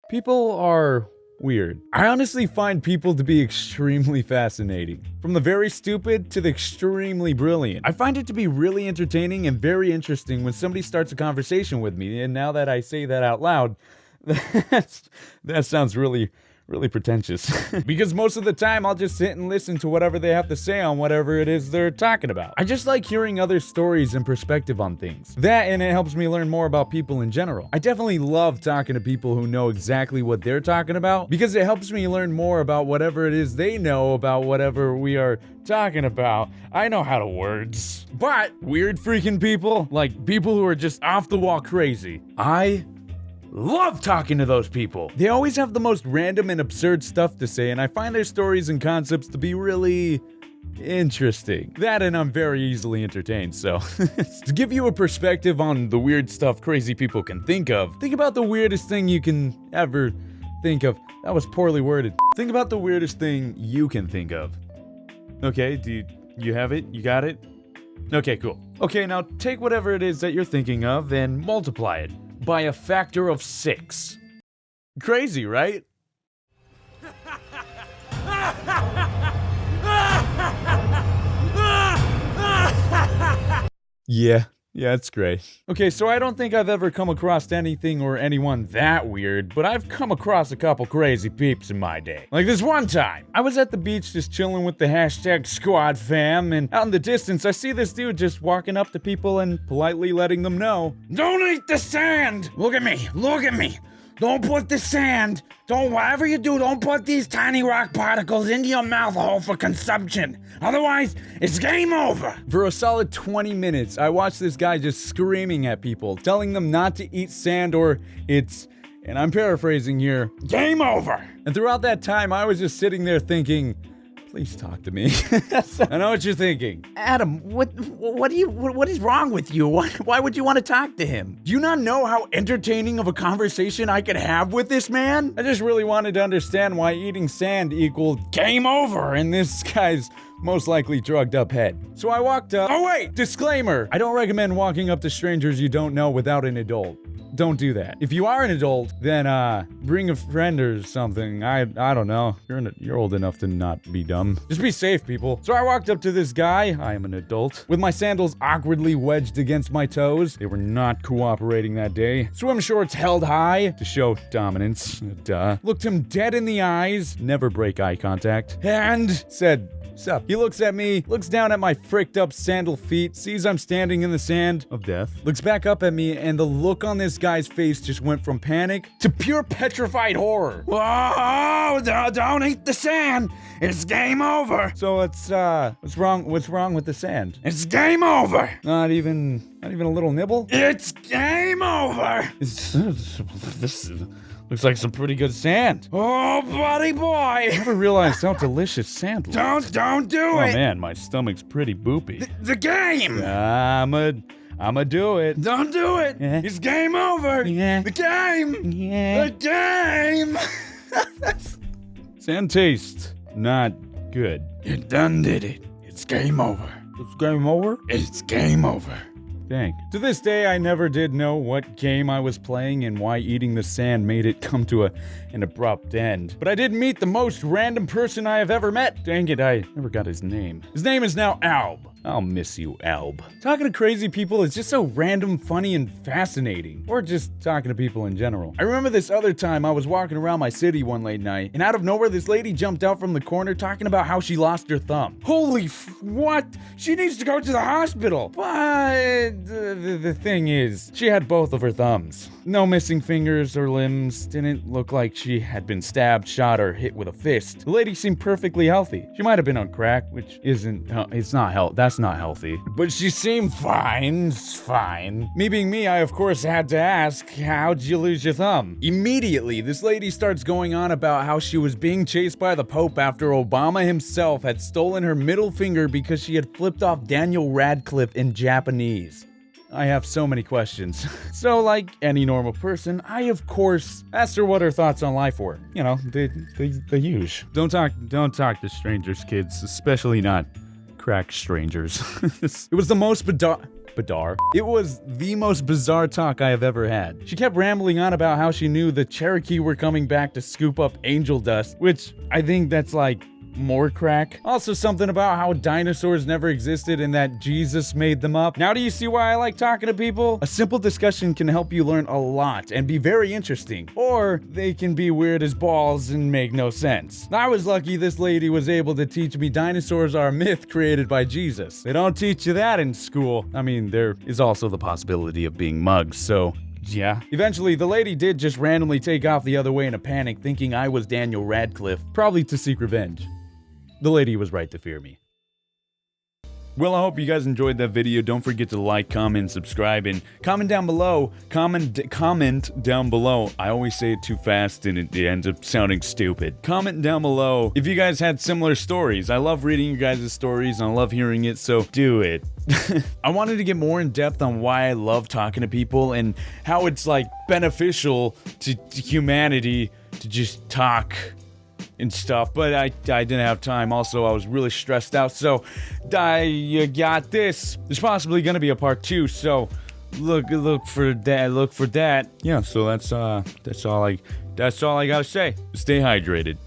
People are weird. I honestly find people to be extremely fascinating. From the very stupid to the extremely brilliant. I find it to be really entertaining and very interesting when somebody starts a conversation with me, and now that I say that out loud, that sounds really pretentious. Because most of the time I'll just sit and listen to whatever they have to say on whatever it is they're talking about. I just like hearing other stories and perspective on things. That, and it helps me learn more about people in general. I definitely love talking to people who know exactly what they're talking about, because it helps me learn more about whatever it is they know about whatever we are talking about. I know how to words. But weird freaking people, like people who are just off the wall crazy, I love talking to those people. They always have the most random and absurd stuff to say, and I find their stories and concepts to be really interesting. That, and I'm very easily entertained, so to give you a perspective on the weird stuff crazy people can think about the weirdest thing you can ever think of. That was poorly worded. Think about the weirdest thing you can think of. Okay, do you have it? You got it? Okay, cool. Okay, now take whatever it is that you're thinking of and multiply it by a factor of 6. Crazy, right? Yeah, it's great. Okay, so I don't think I've ever come across anything or anyone that weird, but I've come across a couple crazy peeps in my day. Like this one time, I was at the beach just chilling with the hashtag squad fam, and out in the distance, I see this dude just walking up to people and politely letting them know, "Don't eat the sand! Look at me! Don't put the sand, whatever you do, don't put these tiny rock particles into your mouth hole for consumption. Otherwise, it's game over." For a solid 20 minutes, I watched this guy just screaming at people, telling them not to eat sand or it's, and I'm paraphrasing here, game over. And throughout that time, I was just sitting there thinking, please talk to me. I know what you're thinking. Adam, what is wrong with you? Why would you want to talk to him? Do you not know how entertaining of a conversation I could have with this man? I just really wanted to understand why eating sand equaled game over in this guy's most likely drugged up head. So I walked up. Oh wait, disclaimer. I don't recommend walking up to strangers you don't know without an adult. Don't do that. If you are an adult, then bring a friend or something. I don't know. You're old enough to not be dumb. Just be safe, people. So I walked up to this guy, I am an adult, with my sandals awkwardly wedged against my toes. They were not cooperating that day. Swim shorts held high to show dominance. Duh. Looked him dead in the eyes, never break eye contact, and said, "Sup?" He looks at me, looks down at my fricked up sandal feet, sees I'm standing in the sand of death, looks back up at me, and the look on this guy's face just went from panic to pure petrified horror. "Oh, don't eat the sand. It's game over." So it's, what's wrong with the sand? "It's game over." Not even a little nibble? "It's game over." This looks like some pretty good sand. "Oh, buddy boy." I never realized how delicious sand looks. Don't do it. Oh man, my stomach's pretty boopy. The game. I'ma do it. Don't do it. Yeah. It's game over. Yeah. The game. Yeah. The game. Sand tastes not good. You done did it. It's game over. It's game over? It's game over. Dang. To this day, I never did know what game I was playing and why eating the sand made it come to an abrupt end. But I did meet the most random person I have ever met. Dang it, I never got his name. His name is now Alb. I'll miss you, Alb. Talking to crazy people is just so random, funny, and fascinating. Or just talking to people in general. I remember this other time I was walking around my city one late night, and out of nowhere this lady jumped out from the corner talking about how she lost her thumb. Holy what? She needs to go to the hospital. But the thing is, she had both of her thumbs. No missing fingers or limbs, didn't look like she had been stabbed, shot, or hit with a fist. The lady seemed perfectly healthy. She might have been on crack, which isn't, that's not healthy. But she seemed fine, fine. Me being me, I of course had to ask, how'd you lose your thumb? Immediately, this lady starts going on about how she was being chased by the Pope after Obama himself had stolen her middle finger because she had flipped off Daniel Radcliffe in Japanese. I have so many questions. So, like any normal person, I of course asked her what her thoughts on life were. You know, the huge. Don't talk to strangers, kids, especially not crack strangers. It was the most Badar. It was the most bizarre talk I have ever had. She kept rambling on about how she knew the Cherokee were coming back to scoop up angel dust, which I think that's like more crack. Also something about how dinosaurs never existed and that Jesus made them up. Now do you see why I like talking to people? A simple discussion can help you learn a lot and be very interesting. Or they can be weird as balls and make no sense. I was lucky this lady was able to teach me dinosaurs are a myth created by Jesus. They don't teach you that in school. I mean, there is also the possibility of being mugs, so yeah. Eventually, the lady did just randomly take off the other way in a panic, thinking I was Daniel Radcliffe, probably to seek revenge. The lady was right to fear me. Well, I hope you guys enjoyed that video. Don't forget to like, comment, subscribe, and comment down below. Comment down below. I always say it too fast and it ends up sounding stupid. Comment down below if you guys had similar stories. I love reading your guys' stories and I love hearing it, so do it. I wanted to get more in depth on why I love talking to people and how it's like beneficial to humanity to just talk and stuff, but I didn't have time. Also, I was really stressed out, so you got this. There's possibly gonna be a part 2, so look for that. Yeah, so that's all I gotta say. Stay hydrated.